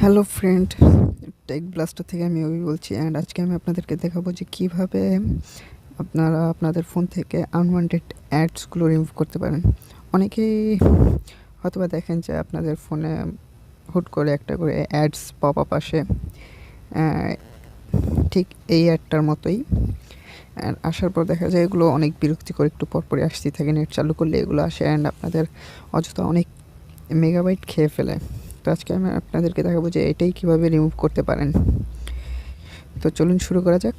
Hello friend, take blaster থেকে আমি অভি বলছি। অ্যান্ড আজকে আমি আপনাদেরকে দেখাবো যে কীভাবে আপনারা আপনাদের ফোন থেকে আনওয়ান্টেড অ্যাডসগুলো রিমুভ করতে পারেন। অনেকেই হয়তোবা দেখেন যে আপনাদের ফোনে হুট করে একটা করে অ্যাডস পপ আপ আসে, ঠিক এই অ্যাডটার মতোই। অ্যান্ড আসার পর দেখা যায় এগুলো অনেক বিরক্তিকর, একটু পরপরই আসতেই থাকে। নেট চালু করলে এগুলো আসে অ্যান্ড আপনাদের অযথা অনেক মেগাবাইট খেয়ে ফেলে। তো আজকে আমি আপনাদেরকে দেখাবো যে এটাই কীভাবে রিমুভ করতে পারেন। তো চলুন শুরু করা যাক।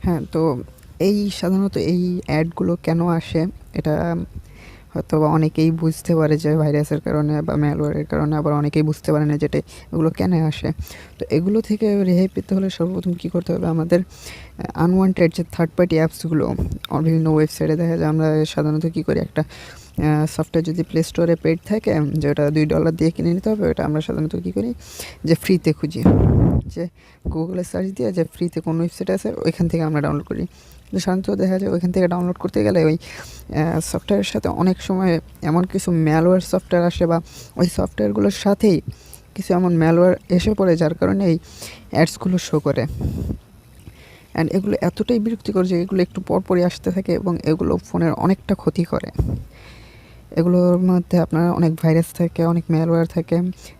হ্যাঁ, তো সাধারণত এই অ্যাডগুলো কেন আসে এটা হয়তো অনেকেই বুঝতে পারে যে ভাইরাসের কারণে বা ম্যালওয়্যারের কারণে, আবার অনেকেই বুঝতে পারে না যেটা এগুলো কেন আসে। তো এগুলো থেকে রেহাই পেতে হলে সর্বপ্রথম কী করতে হবে, আমাদের আনওয়ান্টেড যে থার্ড পার্টি অ্যাপসগুলো বিভিন্ন ওয়েবসাইটে দেখা যায়, আমরা সাধারণত কী করি, একটা সফটওয়্যার যদি প্লে স্টোরে পেড থাকে যেটা $2 দিয়ে কিনে নিতে হবে, ওটা আমরা সাধারণত কী করি যে ফ্রিতে খুঁজি, যে গুগলে সার্চ দিয়ে যে ফ্রিতে কোন ওয়েবসাইট আছে ওইখান থেকে আমরা ডাউনলোড করি। কিন্তু সাধারণত দেখা যায় ওইখান থেকে ডাউনলোড করতে গেলে ওই সফটওয়্যারের সাথে অনেক সময় এমন কিছু ম্যালওয়্যার সফটওয়্যার আসে বা ওই সফটওয়্যারগুলোর সাথেই কিছু এমন ম্যালওয়্যার এসে পড়ে যার কারণে এই অ্যাডসগুলো শো করে। অ্যান্ড এগুলো এতটাই বিরক্তিকর যে এগুলো একটু পরপরই আসতে থাকে এবং এগুলো ফোনের অনেকটা ক্ষতি করে। এগুলোর মধ্যে আপনার অনেক ভাইরাস থাকে, অনেক ম্যালওয়্যার থাকে,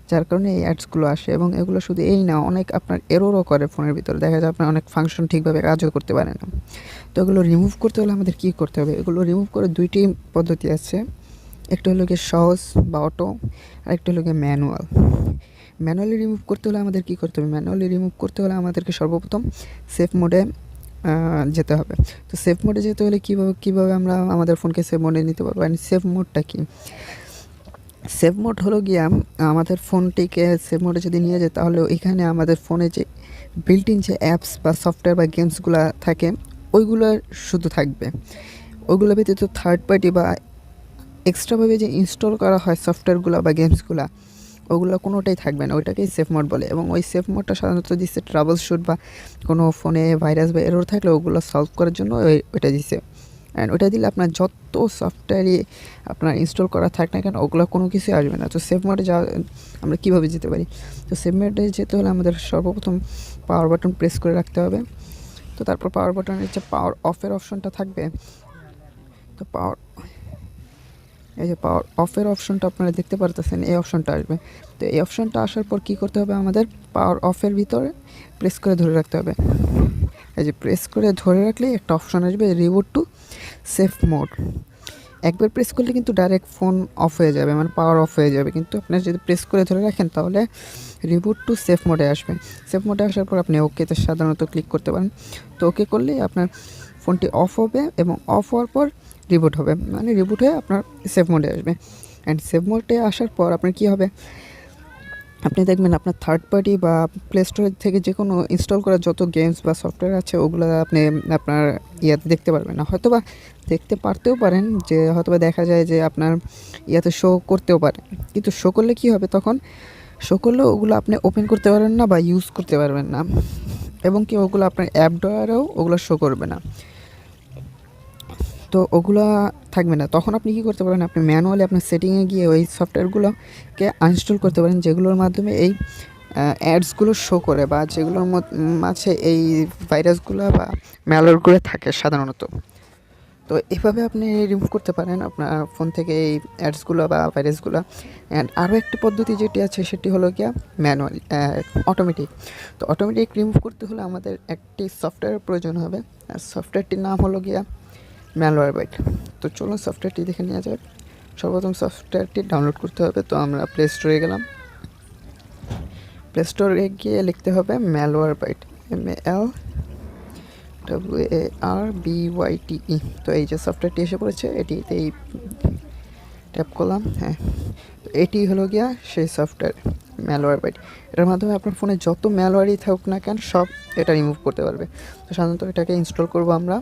যার কারণে এই অ্যাডসগুলো আসে। এবং এগুলো শুধু এই না, অনেক আপনার এররও করে ফোনের ভিতরে। দেখা যায় আপনার অনেক ফাংশন ঠিকভাবে কাজও করতে পারে না। তো এগুলো রিমুভ করতে হলে আমাদের কী করতে হবে, এগুলো রিমুভ করে দুইটি পদ্ধতি আছে। একটা হলো গিয়ে সহজ বা অটো, আর একটা হলো গিয়ে ম্যানুয়াল। ম্যানুয়ালি রিমুভ করতে হলে আমাদের কী করতে হবে, ম্যানুয়ালি রিমুভ করতে হলে আমাদেরকে সর্বপ্রথম সেফ মোডে যেতে হবে। তো সেফ মোডে যেতে হলে কীভাবে আমরা আমাদের ফোনকে সেফ মোডে নিতে পারবো। অ্যান্ড সেফ মোডটা কী, সেভ মোড হলো গিয়া আমাদের ফোনটিকে সেভ মোডে যদি নিয়ে যায় তাহলে এখানে আমাদের ফোনে যে বিল্ট ইন যে অ্যাপস বা সফটওয়্যার বা গেমসগুলো থাকে ওইগুলো শুধু থাকবে। ওইগুলো ব্যতীত থার্ড পার্টি বা এক্সট্রাভাবে যে ইনস্টল করা হয় সফটওয়্যারগুলো বা গেমসগুলো, ওগুলো কোনোটাই থাকবে না। ওইটাকেই সেফ মোড বলে। এবং ওই সেফ মোডটা সাধারণত দিচ্ছে ট্রাবল শুট বা কোনো ফোনে ভাইরাস বা এরর থাকলে ওগুলো সলভ করার জন্য ওইটা দিচ্ছে। অ্যান্ড ওটা দিলে আপনার যত সফটওয়্যারই আপনার ইনস্টল করা থাক না কেন ওগুলো কোনো কিছুই আসবে না। তো সেভ মোডে আমরা কীভাবে যেতে পারি, তো সেভ মোডে যেতে হলে আমাদের সর্বপ্রথম পাওয়ার বাটন প্রেস করে রাখতে হবে। তো তারপর পাওয়ার বাটনের যে পাওয়ার অফের অপশনটা থাকবে, তো এই যে পাওয়ার অফের অপশনটা আপনারা দেখতে পারতেছেন, এই অপশনটা আসবে। তো এই অপশনটা আসার পর কী করতে হবে, আমাদের পাওয়ার অফের ভিতরে প্রেস করে ধরে রাখতে হবে। এই যে প্রেস করে ধরে রাখলেই একটা অপশন আসবে, রিবুট টু সেফ মোড। একবার প্রেস করলে কিন্তু ডাইরেক্ট ফোন অফ হয়ে যাবে, মানে পাওয়ার অফ হয়ে যাবে। কিন্তু আপনি যদি প্রেস করে ধরে রাখেন তাহলে রিবুট টু সেফ মোডে আসবে। সেফ মোডে আসার পর আপনি ওকেতে সাধারণত ক্লিক করতে পারেন। তো ওকে করলেই আপনার ফোনটি অফ হবে এবং অফ হওয়ার পর রিবুট হবে, মানে রিবুট হয়ে আপনার সেফ মোডে আসবে। অ্যান্ড সেফ মোডে আসার পর আপনার কী হবে, আপনি দেখবেন আপনার থার্ড পার্টি বা প্লে স্টোর থেকে যে কোনো ইনস্টল করা যত গেমস বা সফটওয়্যার আছে ওগুলো আপনি আপনার ইয়াতে দেখতে পারবেন না। হয়তোবা দেখতে পারতেও পারেন, যে হয়তোবা দেখা যায় যে আপনার ইয়াতে শো করতেও পারে, কিন্তু শো করলে কী হবে, তখন শো করলেও ওগুলো আপনি ওপেন করতে পারবেন না বা ইউজ করতে পারবেন না, এবং কি ওগুলো আপনার অ্যাপ ড্রয়ারেও ওগুলো শো করবে না। তো ওগুলো থাকবে না। তখন আপনি কী করতে পারেন, আপনি ম্যানুয়ালি আপনার সেটিংয়ে গিয়ে ওই সফটওয়্যারগুলোকে আনইনস্টল করতে পারেন যেগুলোর মাধ্যমে এই অ্যাডসগুলো শো করে বা যেগুলোর মাঝে এই ভাইরাসগুলো বা ম্যালওয়্যারগুলো থাকে সাধারণত। তো এভাবে আপনি রিমুভ করতে পারেন আপনার ফোন থেকে এই অ্যাডসগুলো বা ভাইরাসগুলো। অ্যান্ড আরও একটি পদ্ধতি যেটি আছে সেটি হলো গিয়া ম্যানুয়ালি, অটোমেটিক। তো অটোমেটিক রিমুভ করতে হলে আমাদের একটি সফটওয়্যারের প্রয়োজন হবে, আর সফটওয়্যারটির নাম হলো গিয়া ম্যালওয়্যার বাইট। তো চলুন সফটওয়্যারটি দেখে নেওয়া যাক। সর্বপ্রথম সফটওয়্যারটি ডাউনলোড করতে হবে। তো আমরা প্লে স্টোরে গেলাম, প্লে স্টোরে গিয়ে লিখতে হবে ম্যালওয়্যার বাইট, MALWARBYTE। তো এই যে সফটওয়্যারটি এসে পড়েছে, এটিতেই ট্যাপ করলাম। হ্যাঁ, তো এটি হলো গিয়া সেই সফটওয়্যার ম্যালওয়্যার বাইট। এটার মাধ্যমে আপনার ফোনে যত ম্যালওয়্যারই থাকুক না কেন সব এটা রিমুভ করতে পারবে। তো সাধারণত এটাকে ইনস্টল করব আমরা।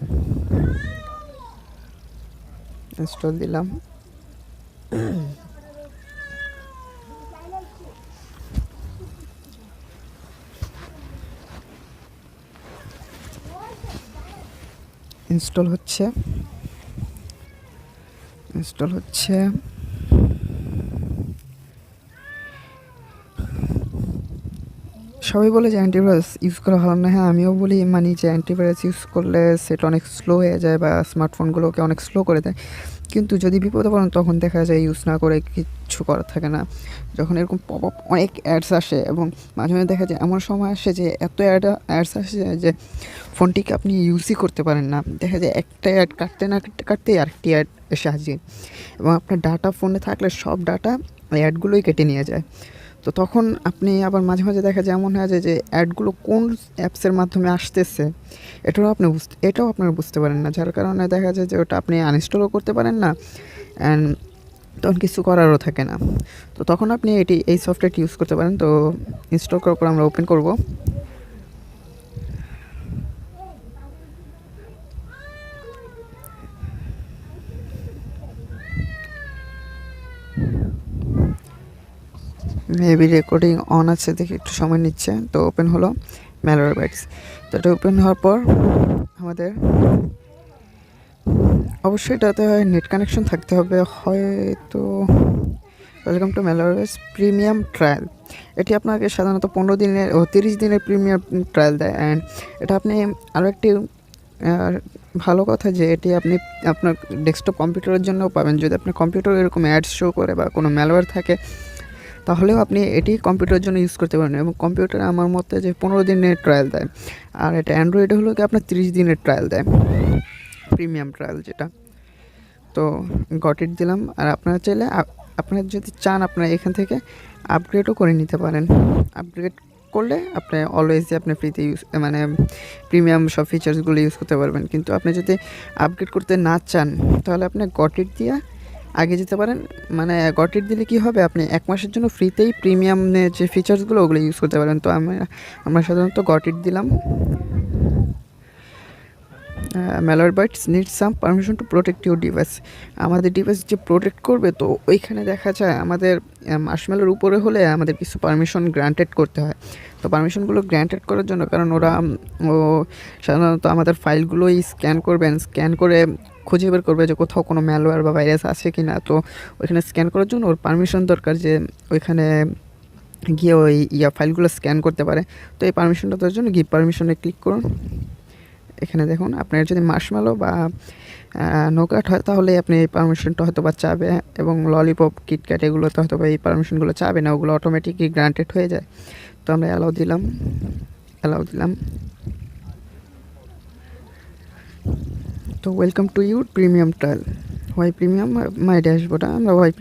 ইনস্টল দিলাম। ইনস্টল হচ্ছে। ইনস্টল হচ্ছে। সবাই বলে যে অ্যান্টিভাইরাস ইউজ করা ভালো না। হ্যাঁ, আমিও বলি মানি যে অ্যান্টিভাইরাস ইউজ করলে সেটা অনেক স্লো হয়ে যায় বা স্মার্টফোনগুলোকে অনেক স্লো করে দেয়। কিন্তু যদি বিপদে পড়েন তখন দেখা যায় ইউজ না করে কিচ্ছু করার থাকে না। যখন এরকম পপ আপ অনেক অ্যাডস আসে এবং মাঝে মাঝে দেখা যায় এমন সময় আসে যে এত অ্যাডস আসে যে ফোনটিকে আপনি ইউজই করতে পারেন না। দেখা যায় একটা অ্যাড কাটতে না কাটতে কাটতেই আরেকটি অ্যাড এসে হাজির, এবং আপনার ডাটা ফোনে থাকলে সব ডাটা অ্যাডগুলোই কেটে নিয়ে যায়। তো তখন আপনি আবার মাঝে মাঝে দেখা যায় এমন হয়ে যায় যে অ্যাডগুলো কোন অ্যাপসের মাধ্যমে আসতেছে এটাও আপনারা বুঝতে পারেন না, যার কারণে দেখা যায় যে ওটা আপনি আনইনস্টলও করতে পারেন না, অ্যান্ড তখন কিছু করারও থাকে না। তো তখন আপনি এই সফটওয়্যারটি ইউজ করতে পারেন। তো ইনস্টল করার পর আমরা ওপেন করব। মেবি রেকর্ডিং অন আছে, দেখি একটু সময় নিচ্ছে। তো ওপেন হলো ম্যালওয়্যার বাইটস। তো এটা ওপেন হওয়ার পর আমাদের অবশ্যই এটাতে নেট কানেকশন থাকতে হবে হয়তো। Welcome to malware premium trial. এটি আপনাকে সাধারণত 15 দিনের ও 30 দিনের প্রিমিয়াম ট্রায়াল দেয়। অ্যান্ড এটা আপনি আরও একটি ভালো কথা যে এটি আপনি আপনার ডেস্কটপ কম্পিউটারের জন্যও পাবেন। যদি আপনার কম্পিউটার এরকম অ্যাডস শো করে বা কোনো ম্যালওয়্যার থাকে, তাহলেও আপনি এটি কম্পিউটারের জন্য ইউজ করতে পারেন। এবং কম্পিউটারে আমার মতে যে 15 দিনের ট্রায়াল দেয়, আর এটা অ্যান্ড্রয়েডে হলো কি আপনার 30 দিনের ট্রায়াল দেয়, প্রিমিয়াম ট্রায়াল যেটা। তো গট ইট দিলাম। আর আপনারা চাইলে আপনারা যদি চান আপনারা এখান থেকে আপগ্রেডও করে নিতে পারেন। আপগ্রেড করলে আপনি অলওয়েজই আপনি ফ্রিতে ইউজ মানে প্রিমিয়াম সব ফিচার্সগুলো ইউজ করতে পারবেন। কিন্তু আপনি যদি আপগ্রেড করতে না চান তাহলে আপনি গট ইট দিয়ে আগে যেতে পারেন। মানে গট ইট দিলে কী হবে, আপনি 1 মাসের জন্য ফ্রিতেই প্রিমিয়াম যে ফিচার্সগুলো ওগুলো ইউজ করতে পারেন। তো আমরা সাধারণত গট ইট দিলাম। Malware need some permission to protect your device. আমাদের ডিভাইস যে প্রোটেক্ট করবে, তো ওইখানে দেখা যায় আমাদের মার্শম্যালোর উপরে হলে আমাদের কিছু পারমিশন গ্রান্টেড করতে হয়। তো পারমিশনগুলো গ্রান্টেড করার জন্য, কারণ ও সাধারণত আমাদের ফাইলগুলোই স্ক্যান করে খুঁজে বের করবে যে কোথাও কোনো ম্যালওয়্যার বা ভাইরাস আছে কি না। তো ওইখানে স্ক্যান করার জন্য ওর পারমিশন দরকার যে ওইখানে গিয়ে ওই ফাইলগুলো স্ক্যান করতে পারে। তো এই পারমিশনটা দেওয়ার জন্য গিভ পারমিশনে ক্লিক করুন। এখানে দেখুন আপনার যদি মার্শম্যালো বা নোকাট হয় তাহলে আপনি এই পারমিশনটা হয়তো বা চাবে, এবং ললিপপ কিটক্যাট এগুলোতে হয়তো বা এই পারমিশনগুলো চাবে না, ওগুলো অটোমেটিকলি গ্রান্টেড হয়ে যায়। তো আমরা অ্যালাউ দিলাম। তো welcome to your premium trial. Why premium my dashboard, আমরা হোয়াই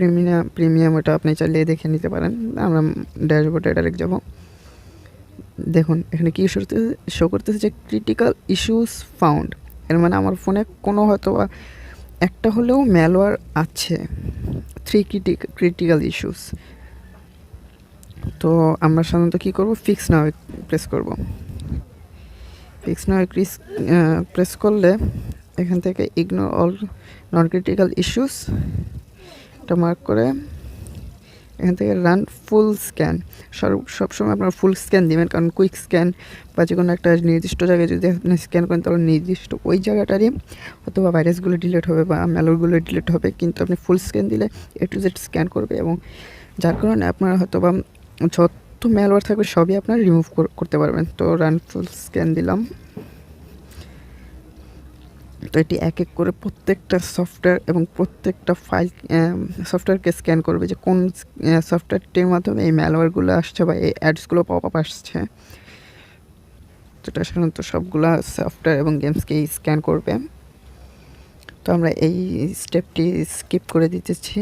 প্রিমিয়াম ওটা আপনি চাইলে দেখে নিতে পারেন। আমরা ড্যাশবোর্ডে ডাইরেক্ট যাব। দেখুন এখানে কি শো করতেছে যে ক্রিটিক্যাল ইস্যুস ফাউন্ড। এর মানে আমার ফোনে কোনো হয়তো একটা হলেও ম্যালওয়্যার আছে, 3 ক্রিটিক্যাল ইস্যুস। তো আমরা সাধারণত কী করব, ফিক্স নাও প্রেস করব। ফিক্স নাও প্রেস করলে এখান থেকে ignore all non critical issues এটা মার্ক করে এখান থেকে রান ফুল স্ক্যান। সবসময় আপনার ফুল স্ক্যান দিবেন, কারণ কুইক স্ক্যান বা যে কোনো একটা নির্দিষ্ট জায়গায় যদি আপনি স্ক্যান করেন তাহলে নির্দিষ্ট ওই জায়গাটারই হয়তো বা ভাইরাসগুলো ডিলিট হবে বা ম্যালওয়্যারগুলো ডিলিট হবে। কিন্তু আপনি ফুল স্ক্যান দিলে A to Z স্ক্যান করবে, এবং যার কারণে আপনার হয়তো বা যত ম্যালওয়্যার থাকবে সবই আপনার রিমুভ করতে পারবেন। তো রান ফুল স্ক্যান দিলাম। তো এটি এক এক করে প্রত্যেকটা সফটওয়্যার এবং প্রত্যেকটা ফাইল সফটওয়্যারকে স্ক্যান করবে যে কোন সফটওয়্যারটির মাধ্যমে এই ম্যালওয়্যারগুলো আসছে বা এই অ্যাডসগুলো পপ আপ আসছে। তো এটা সাধারণত সবগুলা সফটওয়্যার এবং গেমসকেই স্ক্যান করবে। তো আমরা এই স্টেপটি স্কিপ করে দিচ্ছি।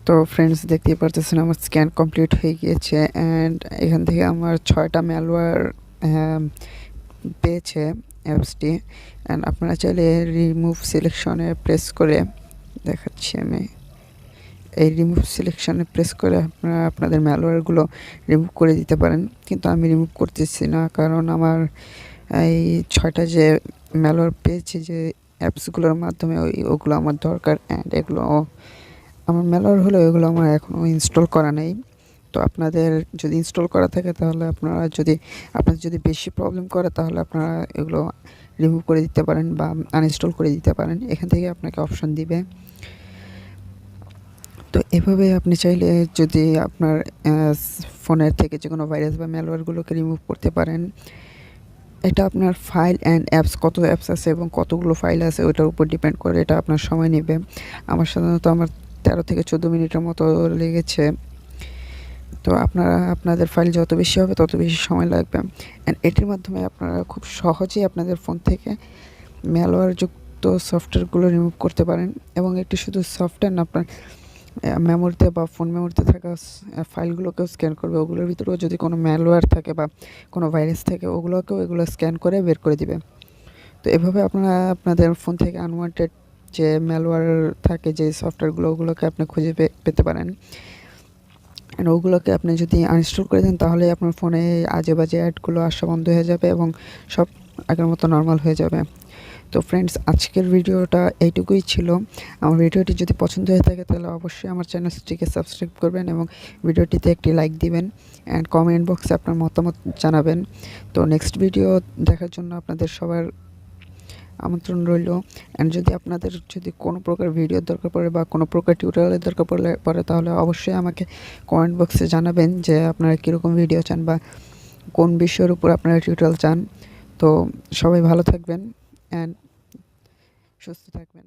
তো ফ্রেন্ডস দেখতেই পারতেছেন আমার স্ক্যান কমপ্লিট হয়ে গিয়েছে, অ্যান্ড এখান থেকে আমার 6টা ম্যালওয়্যার পেয়েছে অ্যাপসটি। অ্যান্ড আপনারা চাইলে রিমুভ সিলেকশনে প্রেস করে দেখাচ্ছি আমি। এই রিমুভ সিলেকশনে প্রেস করে আপনারা আপনাদের ম্যালওয়্যারগুলো রিমুভ করে দিতে পারেন, কিন্তু আমি রিমুভ করতেছি না, কারণ আমার এই 6টা যে ম্যালওয়্যার পেয়েছি যে অ্যাপসগুলোর মাধ্যমে ওগুলো আমার দরকার। অ্যান্ড এগুলো আমার ম্যালওয়্যার হলেও এগুলো আমার এখনও ইনস্টল করা নেই। তো আপনাদের যদি ইনস্টল করা থাকে তাহলে আপনাদের যদি বেশি প্রবলেম করে তাহলে আপনারা এগুলো রিমুভ করে দিতে পারেন বা আনইনস্টল করে দিতে পারেন। এখান থেকে আপনাকে অপশন দিবে। তো এভাবে আপনি চাইলে যদি আপনার ফোনের থেকে যে কোনো ভাইরাস বা ম্যালওয়্যারগুলোকে রিমুভ করতে পারেন। এটা আপনার ফাইল অ্যান্ড অ্যাপস, কত অ্যাপস আছে এবং কতগুলো ফাইল আছে ওটার উপর ডিপেন্ড করে এটা আপনার সময় নেবে। আমার সাধারণত 13 থেকে 14 মিনিটের মতো লেগেছে। তো আপনাদের ফাইল যত বেশি হবে তত বেশি সময় লাগবে। অ্যান্ড এটির মাধ্যমে আপনারা খুব সহজেই আপনাদের ফোন থেকে ম্যালওয়্যারযুক্ত সফটওয়্যারগুলো রিমুভ করতে পারেন। এবং এটি শুধু সফটওয়্যার না, আপনার মেমোরিতে বা ফোন মেমোরিতে থাকা ফাইলগুলোকেও স্ক্যান করবে। ওগুলোর ভিতরেও যদি কোনো ম্যালওয়্যার থাকে বা কোনো ভাইরাস থাকে এগুলো স্ক্যান করে বের করে দিবে। তো এভাবে আপনারা আপনাদের ফোন থেকে আনওয়ান্টেড যে ম্যালওয়্যার থাকে, যে সফটওয়্যারগুলো ওগুলোকে আপনি খুঁজে পেতে পারেন। অ্যান্ড ওগুলোকে আপনি যদি আনইনস্টল করে দেন তাহলে আপনার ফোনে আজে বাজে অ্যাডগুলো আসা বন্ধ হয়ে যাবে এবং সব আগের মতো নর্মাল হয়ে যাবে। তো ফ্রেন্ডস, আজকের ভিডিওটা এইটুকুই ছিল। আমার ভিডিওটি যদি পছন্দ হয়ে থাকে তাহলে অবশ্যই আমার চ্যানেলটিকে সাবস্ক্রাইব করবেন এবং ভিডিওটিতে একটি লাইক দিবেন অ্যান্ড কমেন্ট বক্সে আপনার মতামত জানাবেন। তো নেক্সট ভিডিও দেখার জন্য আপনাদের সবার আমন্ত্রণ রইল। অ্যান্ড যদি আপনাদের কোনো প্রকার ভিডিওর দরকার পড়ে বা কোনো প্রকার টিউটোরিয়ালের দরকার পড়ে তাহলে অবশ্যই আমাকে কমেন্ট বক্সে জানাবেন যে আপনারা কীরকম ভিডিও চান বা কোন বিষয়ের উপর আপনারা টিউটোরিয়াল চান। তো সবাই ভালো থাকবেন অ্যান্ড সুস্থ থাকবেন।